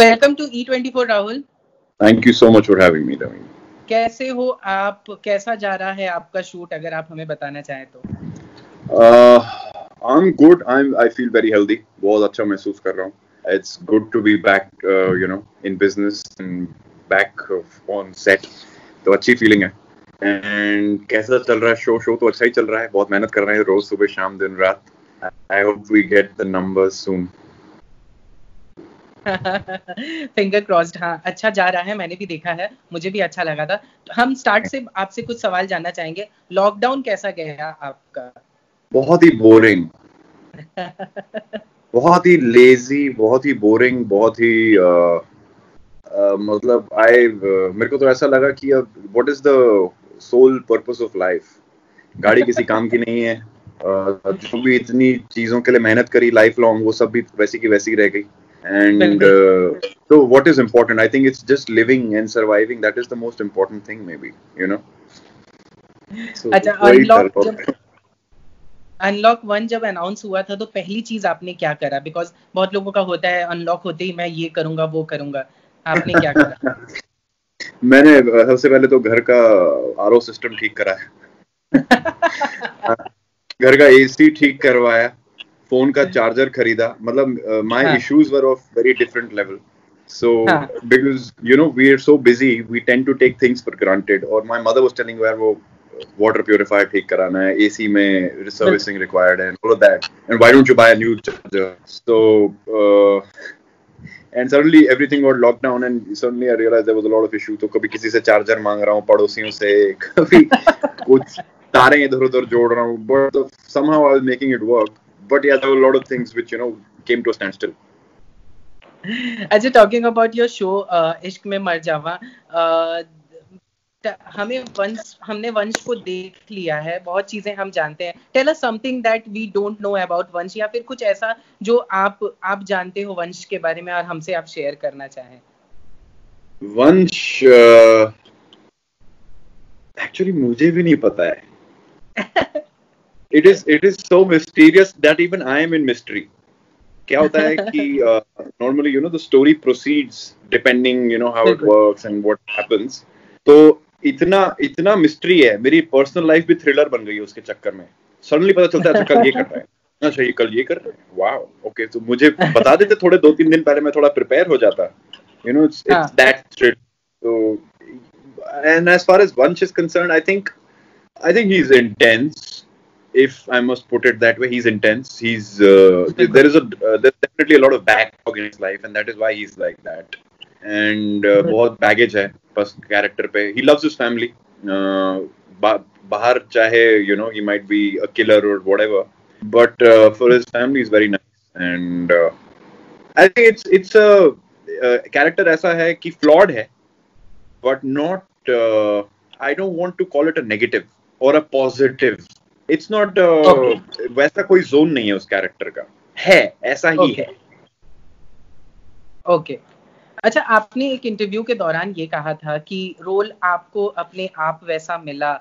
Welcome to E24 Rahul. Thank you so much for having me Naveen. कैसे हो आप? कैसा जा रहा है आपका शूट, अगर आप हमें बताना चाहें तो? I am good, I feel very healthy, बहुत अच्छा महसूस कर रहा हूँ। It's good to be back in business and back on set, तो अच्छी फीलिंग है। एंड कैसा चल रहा है शो तो अच्छा ही चल रहा है, बहुत मेहनत कर रहे हैं रोज सुबह शाम दिन रात। I hope we get the numbers soon. Finger crossed. हाँ, अच्छा जा रहा है, मैंने भी देखा है, मुझे भी अच्छा लगा था। तो हम स्टार्ट से आपसे कुछ सवाल जानना चाहेंगे। लॉकडाउन कैसा गया आपका? बहुत ही बोरिंग, बहुत ही लेजी, बहुत ही बोरिंग, बहुत ही मतलब मेरे को तो ऐसा लगा कि अब what is the sole purpose of life. गाड़ी किसी काम की नहीं है। जो भी इतनी चीजों के लिए मेहनत करी लाइफ लॉन्ग, वो सब भी वैसी की वैसी रह गई। And so what is important? I think it's just living and surviving. That is the most important thing, maybe, you know. So अच्छा, वही था। अनलॉक 1 जब अनाउंस हुआ था तो पहली चीज आपने क्या करा? बिकॉज बहुत लोगों का होता है अनलॉक होते ही मैं ये करूंगा वो करूंगा, आपने क्या करा? मैंने सबसे पहले तो घर का आरओ सिस्टम ठीक करा है। घर का एसी ठीक करवाया, फोन का चार्जर खरीदा। मतलब my issues were of very different level. So because we are so busy, we tend to take things for granted. और my mother was telling where वो water purifier ठीक कराना है, AC में servicing required and all of that. And why don't you buy a new charger? So and suddenly everything got locked down and suddenly I realized there was a lot of issue. तो कभी किसी से charger मांग रहा हूँ पड़ोसियों से, कभी कुछ तारें इधर उधर जोड़ रहा हूँ, but somehow I was making it work. But yeah, there were a lot of things which came to a standstill. अच्छा, टॉकिंग अबाउट योर शो इश्क में मर जावा, हमने वंश को देख लिया है, बहुत चीजें हम जानते हैं। Tell us something that we don't know about Vansh, या फिर कुछ ऐसा जो आप जानते हो वंश के बारे में और हमसे आप शेयर करना चाहें। वंश एक्चुअली मुझे भी नहीं पता है। It is so mysterious that even I am in mystery. क्या होता है कि normally the story proceeds depending how it works and what happens. तो इतना mystery है, मेरी पर्सनल लाइफ भी थ्रिलर बन गई है उसके चक्कर में। सडनली पता चलता है अच्छा कल ये कर रहा है, अच्छा ये कल ये कर रहा है, वाओ ओके। तो मुझे बता देते थोड़े 2-3 दिन पहले, मैं थोड़ा प्रिपेयर हो जाता। it's that thrill. So and as far as Vansh is concerned, I think he's intense. If I must put it that way, he's intense. He's there's definitely a lot of backlog in his life, and that is why he's like that. And बहुत baggage है बस character पे. He loves his family. बाहर चाहे he might be a killer or whatever, but for his family he's very nice. And I think it's a character ऐसा है कि flawed है, but not I don't want to call it a negative or a positive. It's not वैसा कोई zone नहीं है उस character का, है ऐसा ही है। ओके। अच्छा, आपने एक इंटरव्यू के दौरान ये कहा था कि रोल आपको अपने आप वैसा मिला,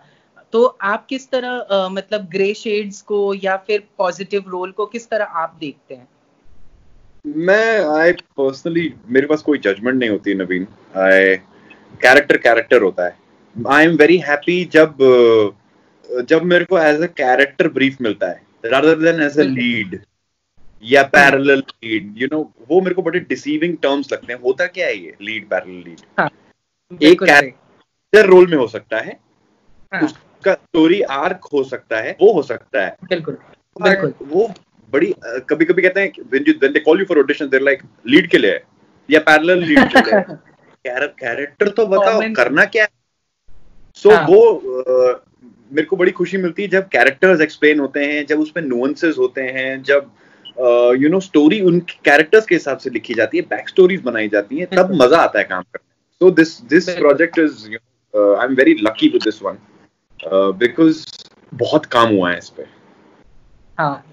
तो आप किस तरह मतलब ग्रे शेड्स को या फिर पॉजिटिव रोल को किस तरह आप देखते हैं? आई पर्सनली, मेरे पास कोई जजमेंट नहीं होती नवीन। कैरेक्टर होता है। आई एम वेरी हैप्पी जब मेरे को एज अ कैरेक्टर ब्रीफ मिलता है rather than as a lead या पैरेलल लीड। वो मेरे को बड़े डिसीविंग टर्म्स लगते हैं। होता क्या है ये लीड पैरेलल लीड? एक कैरेक्टर रोल में हो सकता है, उसका स्टोरी आर्क हो सकता है, वो हो सकता है। बिल्कुल वो बड़ी कभी-कभी कहते हैं when they call you for audition they're like lead के लिए है या पैरेलल लीड के लिए। कैरेक्टर तो बताओ करना क्या है। सो वो मेरे को बड़ी खुशी मिलती है जब कैरेक्टर्स एक्सप्लेन होते हैं, जब उसमें नुएंसेस होते हैं, जब स्टोरी उन कैरेक्टर्स के हिसाब से लिखी जाती है, बैक स्टोरीज बनाई जाती हैं, तब मजा आता है काम करने। So this project is I am very lucky with this one because बहुत काम हुआ है इस पे। हाँ,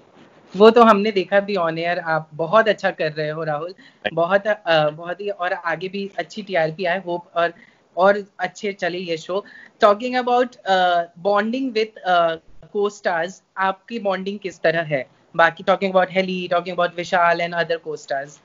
वो तो हमने देखा भी ऑन एयर। आप बहुत अच्छा कर रहे हो राहुल, बहुत ही, और आगे भी अच्छी टीआरपी आए होप, और अच्छे चले ये show. Talking about bonding with co stars, आपकी बॉन्डिंग किस तरह है? बाकी talking about Helly, talking about Vishal and other co stars.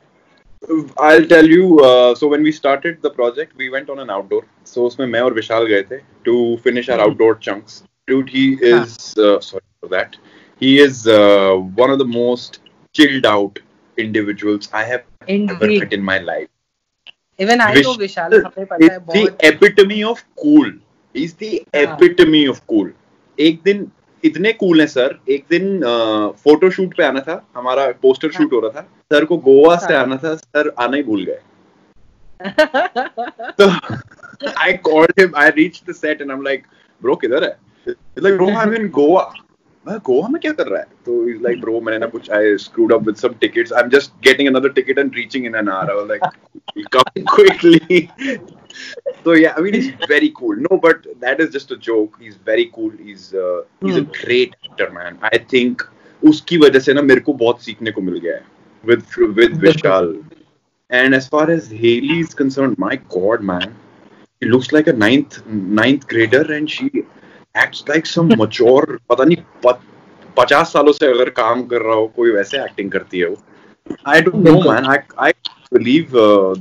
I'll tell you. So when we started the project, we went on an outdoor. So उसमें मैं और विशाल गए थे to finish our outdoor chunks. Dude, he is sorry for that. He is one of the most chilled out individuals I have ever met in my life. Even I know Vishal. हमें पता है बहुत. The epitome of cool. He's the epitome of cool. एक दिन इतने cool हैं sir. एक दिन फोटो शूट पे आना था, हमारा पोस्टर शूट हो रहा था. सर को गोवा से आना था, सर आना ही भूल गए. तो I called him. I reached the set and I'm like, bro किधर है? He's like, bro I'm in Goa. मैं गोवा में क्या कर रहा है? तो he's like, bro मैंने ना कुछ I screwed up with some tickets. I'm just getting another ticket and reaching in an hour. I was like, come quickly. So yeah, I mean he's very cool. No, but that is just a joke. He's very cool. He's a great actor, man. I think उसकी वजह से ना मेरे को बहुत सीखने को मिल गया है with Vishal. And as far as Haley is concerned, my God, man, she looks like a ninth grader, and she acts like some mature. पता नहीं 50 सालों से अगर काम कर रहा हो कोई वैसे एक्टिंग करती है वो. I don't know, man. I believe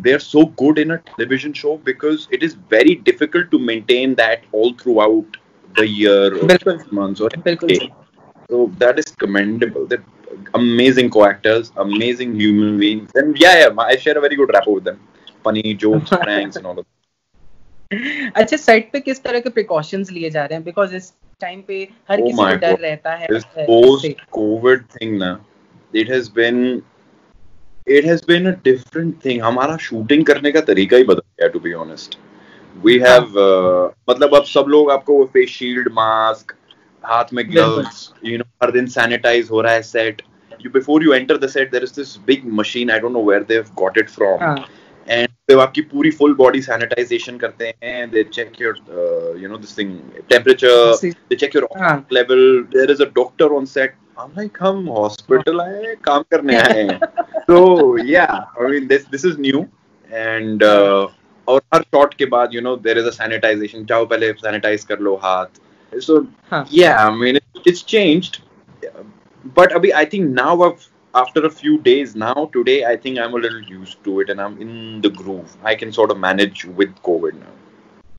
they're so good in a television show because it is very difficult to maintain that all throughout the year or 6 months or a day. So that is commendable. They're amazing co-actors, amazing human beings, and yeah, I share a very good rapport with them. Funny jokes, pranks, and all of that. अच्छा, set पे किस तरह के precautions लिए जा रहे हैं? Because इस टाइम पे हर किसी को डर रहता है. This post-COVID thing ना, it has been a different thing. हमारा शूटिंग करने का तरीका ही बदल गया, to be honest. We have मतलब अब सब लोग आपको वो फेस शील्ड, मास्क, हाथ में ग्लव्स, हर दिन सैनिटाइज हो रहा है set. Before you enter the set, there is this big machine. I don't know where they've got it from. And they आपकी पूरी full body sanitization करते हैं. They check your this thing temperature. They check your oxygen level. There is a doctor on set. I'm like, हम hospital आए काम करने आए हैं. So yeah, I mean this is new. And और हर shot के बाद there is a sanitization. जाओ पहले sanitize कर लो हाथ. So yeah, I mean it's changed. But abhi, I think now after a few days now, today I think I'm a little used to it and I'm in the groove. I can sort of manage with COVID now.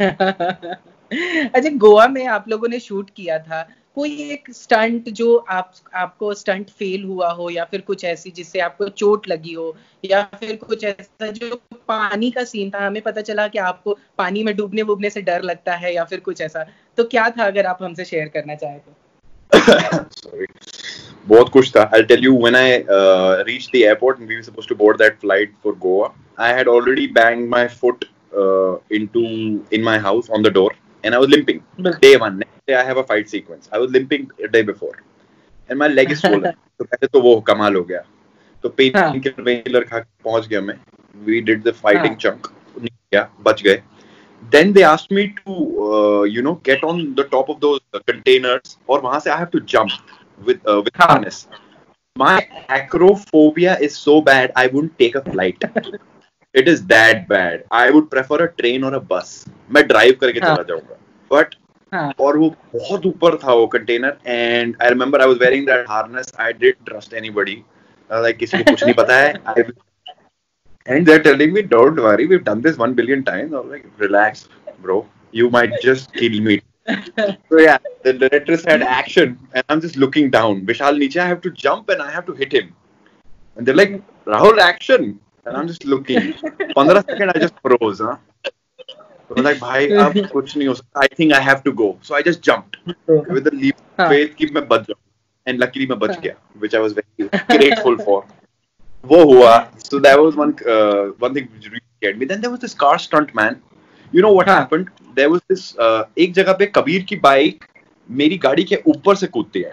अच्छा, गोवा में आप लोगों ने shoot किया था, कोई एक stunt जो आपको स्टंट फेल हुआ हो या फिर कुछ ऐसी जिससे आपको चोट लगी हो, या फिर कुछ ऐसा जो पानी का सीन था, हमें पता चला कि आपको पानी में डूबने से डर लगता है या फिर कुछ ऐसा, तो क्या था अगर आप हमसे शेयर करना चाहें तो? Sorry. बहुत कुछ था. I'll tell you, when I reached the airport and we were supposed to board that flight for Goa, I had already banged my foot in my house on the door and I was limping. Day one. Next day I have a fight sequence. I was limping a day before and my leg is swollen. तो पहले तो वो कमाल हो गया. तो painkiller खा पहुंच गया मैं. We did the fighting chunk. निकल बच गए. Then they asked me to get on the top of those containers और वहाँ से I have to jump with harness. My acrophobia is so bad I wouldn't take a flight. It is that bad. I would prefer a train or a bus. मैं drive करके चला जाऊँगा. But और वो बहुत ऊपर था वो container and I remember I was wearing that harness. I didn't trust anybody. Like किसी को कुछ नहीं पता है. And they're telling me, don't worry, we've done this 1 billion times. I was like, relax, bro. You might just kill me. So yeah, the director said action, and I'm just looking down. Vishal niche, I have to jump and I have to hit him. And they're like, Rahul, action. And I'm just looking. 15 seconds, I just froze. Huh? So I'm like, bhai, ab kuch nahi ho sakta. I think I have to go. So I just jumped with the leap of faith कि मैं बच जाऊँ. And luckily मैं बच गया, which I was very grateful for. वो हुआ. So that was one thing which really scared me. Then there was this car stunt man. You know what happened? There was this एक जगह पे कबीर की bike मेरी गाड़ी के ऊपर से कूदती है.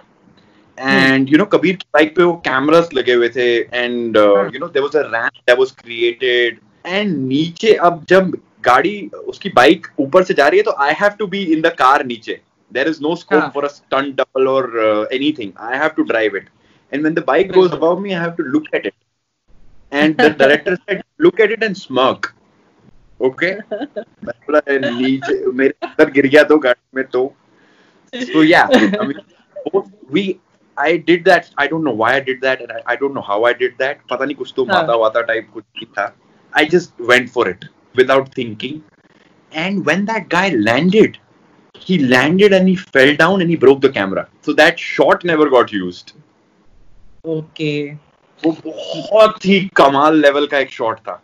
And कबीर की बाइक पे वो कैमरास लगे हुए थे. And there was a ramp that was created. And नीचे अब जब गाड़ी उसकी बाइक ऊपर से जा रही है तो I have to be in the car नीचे. There is no scope for a stunt double or anything. I have to drive it. And when the bike goes above me, I have to look at it. And the director said, look at it and smirk. Okay? मैं बोला नीचे मेरे अंदर गिर गया तो गाड़ी में तो. So yeah, I mean, I did that. I don't know why I did that, and I don't know how I did that. पता नहीं कुछ तो माता वाता type कुछ ही था. I just went for it without thinking. And when that guy landed, he landed and he fell down and he broke the camera. So that shot never got used. Okay. वो बहुत ही कमाल level का एक shot था.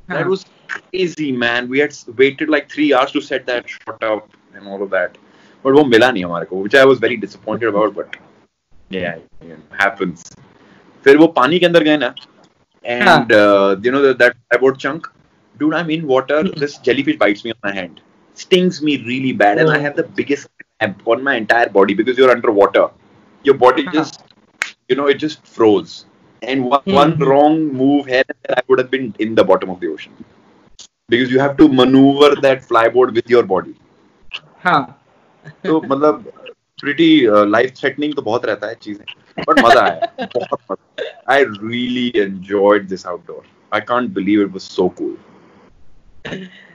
That was crazy, man. We had waited like 3 hours to set that shot up and all of that. But वो मिला नहीं हमारे को, which I was very disappointed about. But yeah, it happens. फिर वो पानी के अंदर गए ना, and you know that about chunk, dude. I'm in water. This jellyfish bites me on my hand, stings me really bad, and I have the biggest cramp on my entire body because you're underwater. Your body just, you know, it just froze. And one wrong move here, I would have been in the bottom of the ocean because you have to maneuver that flyboard with your body. हाँ. तो मतलब pretty life threatening तो बहुत रहता है चीजें, but मजा आया, बहुत मजा. I really enjoyed this outdoor. I can't believe it was so cool.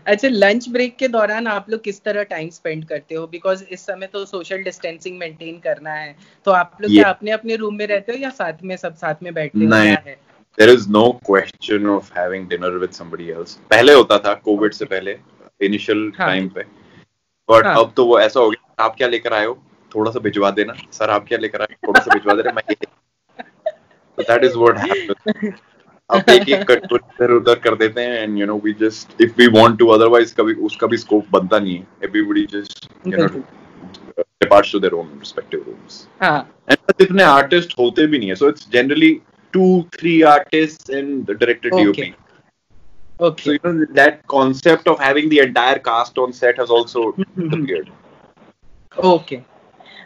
अच्छा, लंच ब्रेक के दौरान आप लोग किस तरह टाइम स्पेंड करते हो? बिकॉज इस समय तो सोशल डिस्टेंसिंग मेंटेन करना है, तो आप लोग क्या अपने अपने रूम में रहते हो या साथ में सब साथ में बैठते हो? क्या है? There is no question of having dinner with somebody else. पहले होता था कोविड से पहले, इनिशियल टाइम पे, बट अब तो वो ऐसा हो गया, आप क्या लेकर आए हो थोड़ा सा भिजवा देना, सर आप क्या लेकर आए थोड़ा सा भिजवा देना, मैं so that is what happens. अब एक एक कटोरी इधर उधर कर देते हैं, and you know we just if we want to, otherwise कभी उसका भी स्कोप बनता नहीं है. Everybody just you know departs to their own respective rooms. And इतने आर्टिस्ट होते भी नहीं है, so it's generally 2-3 artists and the director DOP. Okay. So you know that concept of having the entire cast on set has also disappeared. Okay.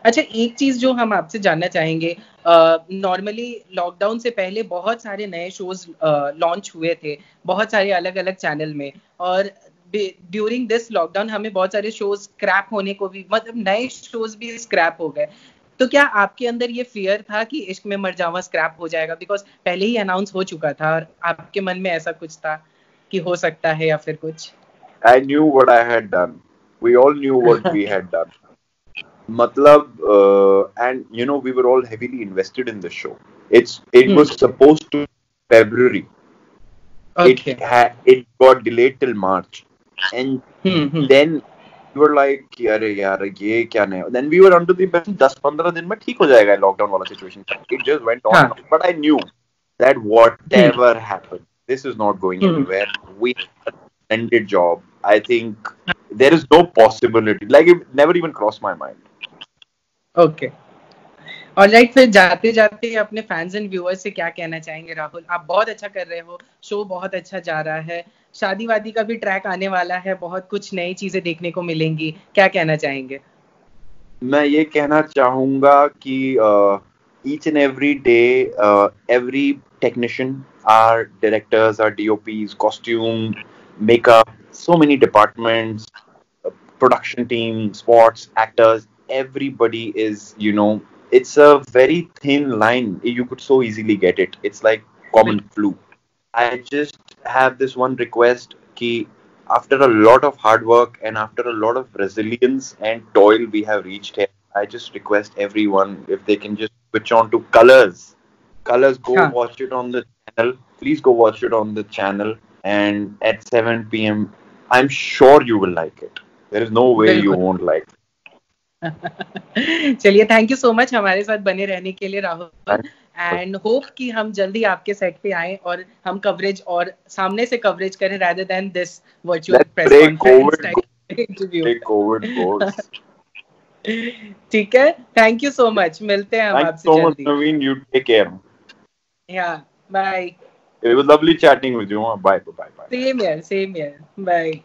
अच्छा, एक चीज जो हम आपसे जानना चाहेंगे, नॉर्मली लॉकडाउन से पहले बहुत सारे नए शोज लॉन्च हुए थे बहुत सारे अलग अलग चैनल में, और ड्यूरिंग दिस लॉकडाउन हमें बहुत सारे शोज स्क्रैप होने को भी, मतलब नए शोज भी स्क्रैप हो गए. तो क्या आपके अंदर ये फियर था कि इश्क में मर जावा स्क्रैप हो जाएगा? बिकॉज पहले ही अनाउंस हो चुका था, और आपके मन में ऐसा कुछ था कि हो सकता है या फिर कुछ? I knew what I had done. We all knew what we had done. Matlab, and you know we were all heavily invested in the show. It was supposed to be February. Okay. It got delayed till March, and then we were like, "अरे यार ये क्या नहीं?" Then we were under the impression 10-15 दिन में ठीक हो जाएगा lockdown वाला situation. It just went on, but I knew that whatever happened, this is not going anywhere. We had an ended job. I think there is no possibility. Like it never even crossed my mind. Okay, alright. फिर जाते जाते अपने fans and viewers से क्या कहना चाहेंगे राहुल? आप बहुत अच्छा कर रहे हो, शो बहुत अच्छा जा रहा है, शादी वादी का भी ट्रैक आने वाला है, बहुत कुछ नई चीजें देखने को मिलेंगी, क्या कहना चाहेंगे? मैं ये कहना चाहूंगा कि each and every day, every technician, our directors, our DOPs, costume, makeup, so many departments, production team, sports, actors, everybody is, you know, it's a very thin line. You could so easily get it. It's like common flu. I just have this one request ki after a lot of hard work and after a lot of resilience and toil we have reached here. I just request everyone if they can just switch on to Colors. Colors, go watch it on the channel. Please go watch it on the channel, and at 7 p.m. I'm sure you will like it. There is no way you won't like it. चलिए, thank you so much हमारे साथ बने रहने के लिए Rahul, and hope कि हम जल्दी आपके सेट पे आएं और हम कवरेज और सामने से कवरेज करें rather than this virtual press conference type interview. ठीक है, थैंक यू सो मच, मिलते हैं हम आपसे जल्दी. Naveen, you take care. Yeah, bye. It was lovely chatting with you. Bye. Same here. Bye.